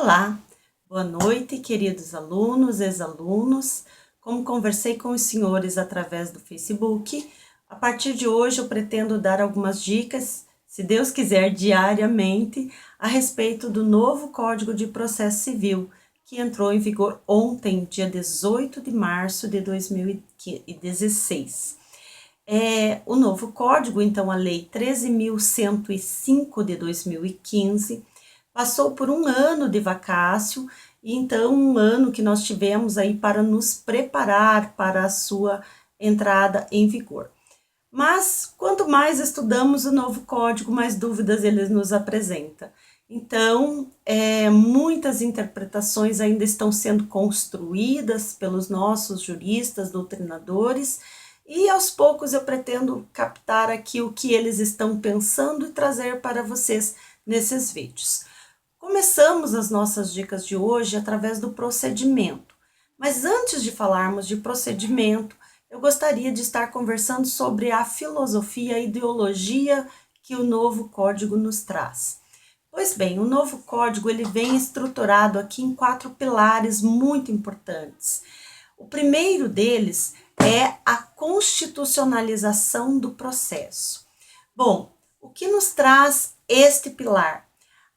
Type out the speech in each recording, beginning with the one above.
Olá, boa noite, queridos alunos, ex-alunos. Como conversei com os senhores através do Facebook, a partir de hoje eu pretendo dar algumas dicas, se Deus quiser, diariamente, a respeito do novo Código de Processo Civil, que entrou em vigor ontem, dia 18 de março de 2016. O novo código, então, a Lei 13.105 de 2015, passou por um ano de vacácio, e então um ano que nós tivemos aí para nos preparar para a sua entrada em vigor. Mas quanto mais estudamos o novo código, mais dúvidas ele nos apresenta. Então, muitas interpretações ainda estão sendo construídas pelos nossos juristas, doutrinadores, e aos poucos eu pretendo captar aqui o que eles estão pensando e trazer para vocês nesses vídeos. Começamos as nossas dicas de hoje através do procedimento, mas antes de falarmos de procedimento, eu gostaria de estar conversando sobre a filosofia e ideologia que o novo código nos traz. Pois bem, o novo código ele vem estruturado aqui em 4 pilares muito importantes. O primeiro deles é a constitucionalização do processo. Bom, o que nos traz este pilar?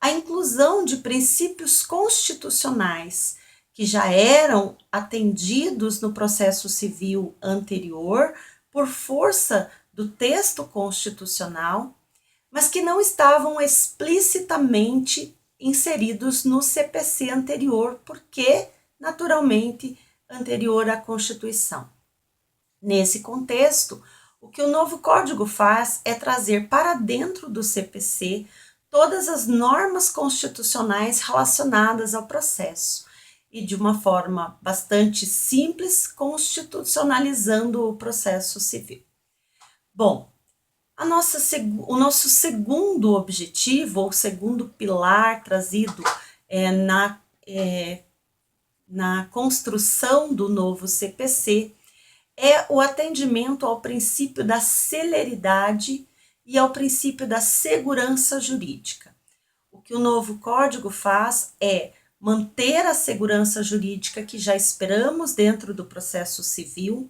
A inclusão de princípios constitucionais que já eram atendidos no processo civil anterior por força do texto constitucional, mas que não estavam explicitamente inseridos no CPC anterior, porque, naturalmente, anterior à Constituição. Nesse contexto, o que o novo Código faz é trazer para dentro do CPC todas as normas constitucionais relacionadas ao processo e, de uma forma bastante simples, constitucionalizando o processo civil. Bom, o nosso segundo objetivo, ou segundo pilar trazido na construção do novo CPC, é o atendimento ao princípio da celeridade e ao princípio da segurança jurídica. O que o novo código faz é manter a segurança jurídica que já esperamos dentro do processo civil,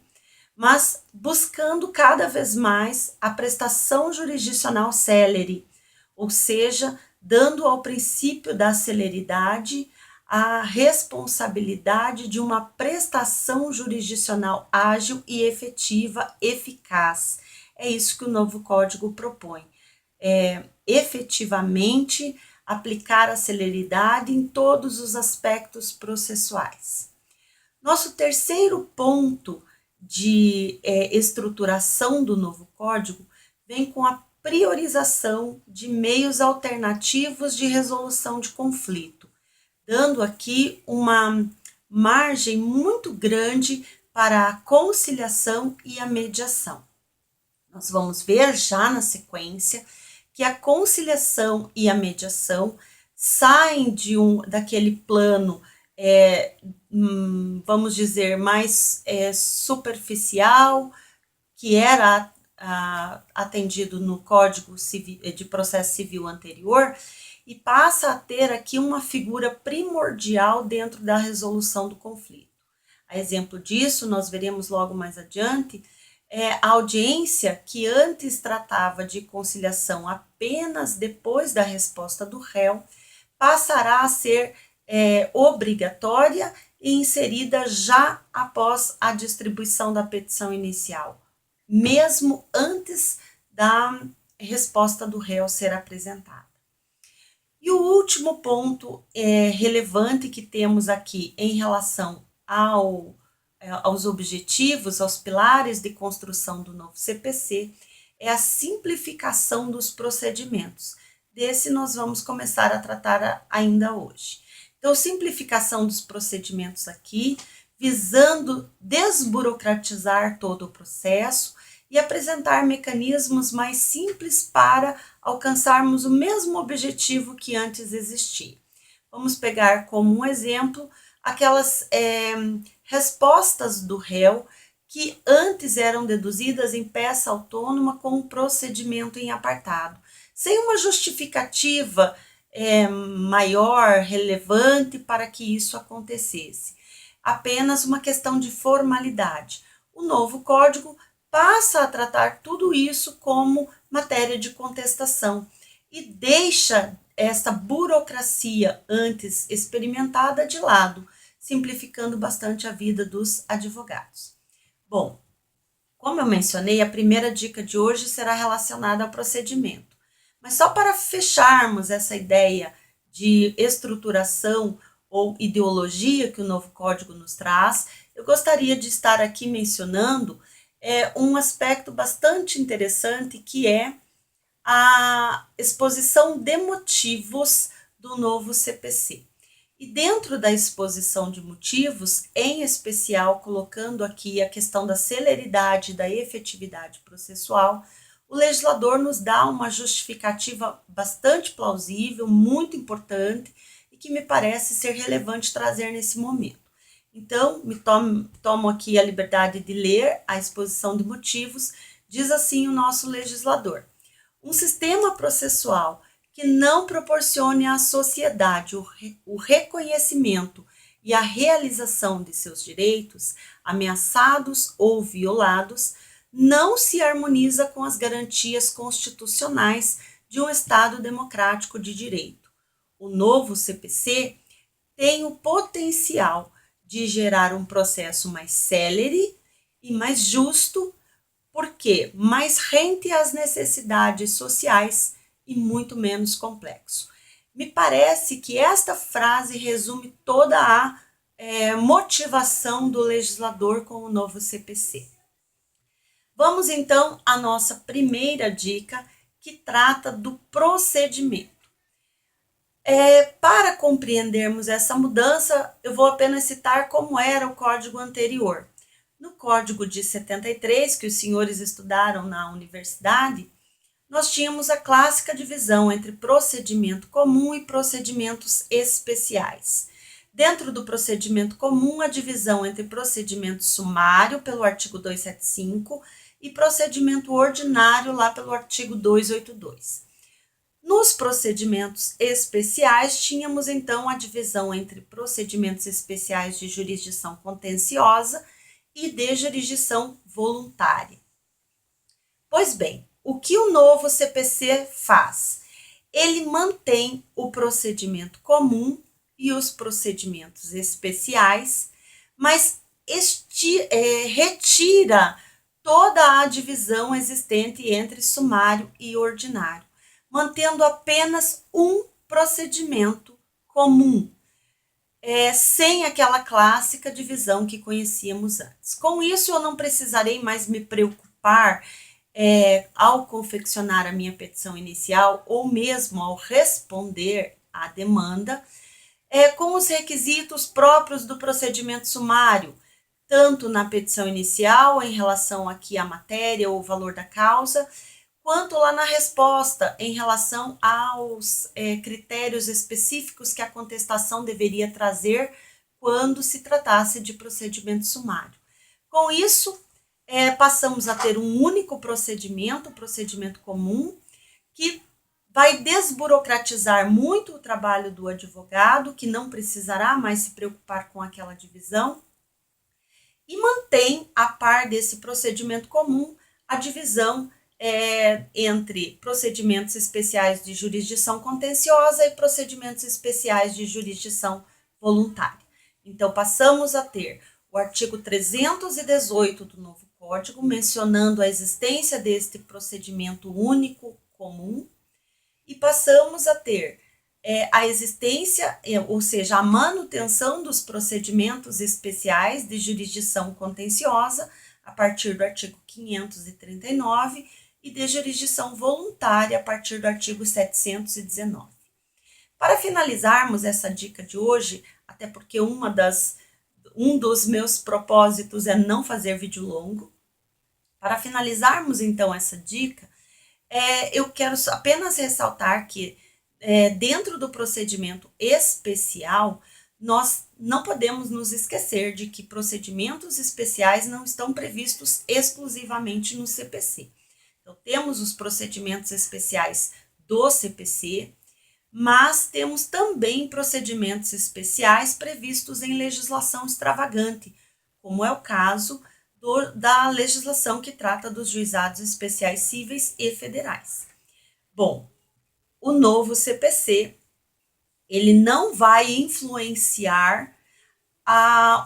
mas buscando cada vez mais a prestação jurisdicional célere, ou seja, dando ao princípio da celeridade a responsabilidade de uma prestação jurisdicional ágil e efetiva, eficaz. É isso que o novo código propõe. Efetivamente aplicar a celeridade em todos os aspectos processuais. Nosso terceiro ponto de estruturação do novo código vem com a priorização de meios alternativos de resolução de conflito, dando aqui uma margem muito grande para a conciliação e a mediação. Nós vamos ver já na sequência que a conciliação e a mediação saem daquele plano, vamos dizer, mais superficial, que era atendido no Código de Processo Civil anterior, e passa a ter aqui uma figura primordial dentro da resolução do conflito. A exemplo disso, nós veremos logo mais adiante, a audiência que antes tratava de conciliação apenas depois da resposta do réu, passará a ser obrigatória e inserida já após a distribuição da petição inicial, mesmo antes da resposta do réu ser apresentada. E o último ponto relevante que temos aqui em relação aos objetivos, aos pilares de construção do novo CPC, é a simplificação dos procedimentos. Desse nós vamos começar a tratar ainda hoje. Então, simplificação dos procedimentos aqui, visando desburocratizar todo o processo e apresentar mecanismos mais simples para alcançarmos o mesmo objetivo que antes existia. Vamos pegar como um exemplo aquelas respostas do réu que antes eram deduzidas em peça autônoma com um procedimento em apartado, sem uma justificativa maior, relevante para que isso acontecesse. Apenas uma questão de formalidade. O novo código passa a tratar tudo isso como matéria de contestação e deixa essa burocracia antes experimentada de lado, simplificando bastante a vida dos advogados. Bom, como eu mencionei, a primeira dica de hoje será relacionada ao procedimento. Mas só para fecharmos essa ideia de estruturação ou ideologia que o novo código nos traz, eu gostaria de estar aqui mencionando um aspecto bastante interessante, que é a exposição de motivos do novo CPC. E dentro da exposição de motivos, em especial colocando aqui a questão da celeridade e da efetividade processual, o legislador nos dá uma justificativa bastante plausível, muito importante e que me parece ser relevante trazer nesse momento. Então, tomo aqui a liberdade de ler a exposição de motivos. Diz assim o nosso legislador: um sistema processual que não proporcione à sociedade o reconhecimento e a realização de seus direitos, ameaçados ou violados, não se harmoniza com as garantias constitucionais de um Estado democrático de direito. O novo CPC tem o potencial de gerar um processo mais célere e mais justo, porque mais rente às necessidades sociais e muito menos complexo. Me parece que esta frase resume toda a motivação do legislador com o novo CPC. Vamos então à nossa primeira dica, que trata do procedimento. Para compreendermos essa mudança, eu vou apenas citar como era o código anterior. No código de 73, que os senhores estudaram na universidade, nós tínhamos a clássica divisão entre procedimento comum e procedimentos especiais. Dentro do procedimento comum, a divisão entre procedimento sumário, pelo artigo 275, e procedimento ordinário, lá pelo artigo 282. Nos procedimentos especiais, tínhamos então a divisão entre procedimentos especiais de jurisdição contenciosa e de jurisdição voluntária. Pois bem, o que o novo CPC faz? Ele mantém o procedimento comum e os procedimentos especiais, mas retira toda a divisão existente entre sumário e ordinário, mantendo apenas um procedimento comum, sem aquela clássica divisão que conhecíamos antes. Com isso, eu não precisarei mais me preocupar ao confeccionar a minha petição inicial ou mesmo ao responder à demanda, com os requisitos próprios do procedimento sumário, tanto na petição inicial, em relação aqui à matéria ou valor da causa, quanto lá na resposta, em relação aos critérios específicos que a contestação deveria trazer quando se tratasse de procedimento sumário. Com isso, passamos a ter um único procedimento, o procedimento comum, que vai desburocratizar muito o trabalho do advogado, que não precisará mais se preocupar com aquela divisão, e mantém, a par desse procedimento comum, a divisão entre procedimentos especiais de jurisdição contenciosa e procedimentos especiais de jurisdição voluntária. Então, passamos a ter o artigo 318 do novo Código, mencionando a existência deste procedimento único comum, e passamos a ter a existência, ou seja, a manutenção dos procedimentos especiais de jurisdição contenciosa, a partir do artigo 539, e de jurisdição voluntária, a partir do artigo 719. Para finalizarmos essa dica de hoje, até porque um dos meus propósitos é não fazer vídeo longo, para finalizarmos então essa dica, eu quero apenas ressaltar que dentro do procedimento especial, nós não podemos nos esquecer de que procedimentos especiais não estão previstos exclusivamente no CPC. Então, temos os procedimentos especiais do CPC, mas temos também procedimentos especiais previstos em legislação extravagante, como é o caso da legislação que trata dos juizados especiais cíveis e federais. Bom, o novo CPC, ele não vai influenciar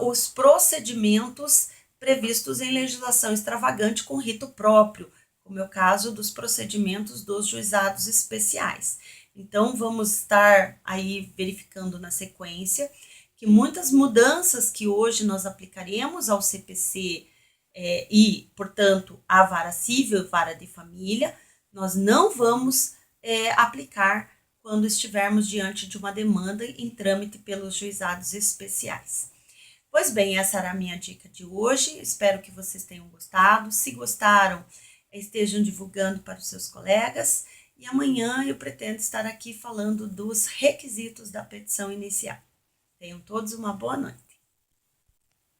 os procedimentos previstos em legislação extravagante com rito próprio, como é o caso dos procedimentos dos juizados especiais. Então, vamos estar aí verificando na sequência que muitas mudanças que hoje nós aplicaremos ao CPC e, portanto, à vara civil e vara de família, nós não vamos aplicar quando estivermos diante de uma demanda em trâmite pelos juizados especiais. Pois bem, essa era a minha dica de hoje. Espero que vocês tenham gostado. Se gostaram, estejam divulgando para os seus colegas. E amanhã eu pretendo estar aqui falando dos requisitos da petição inicial. Tenham todos uma boa noite.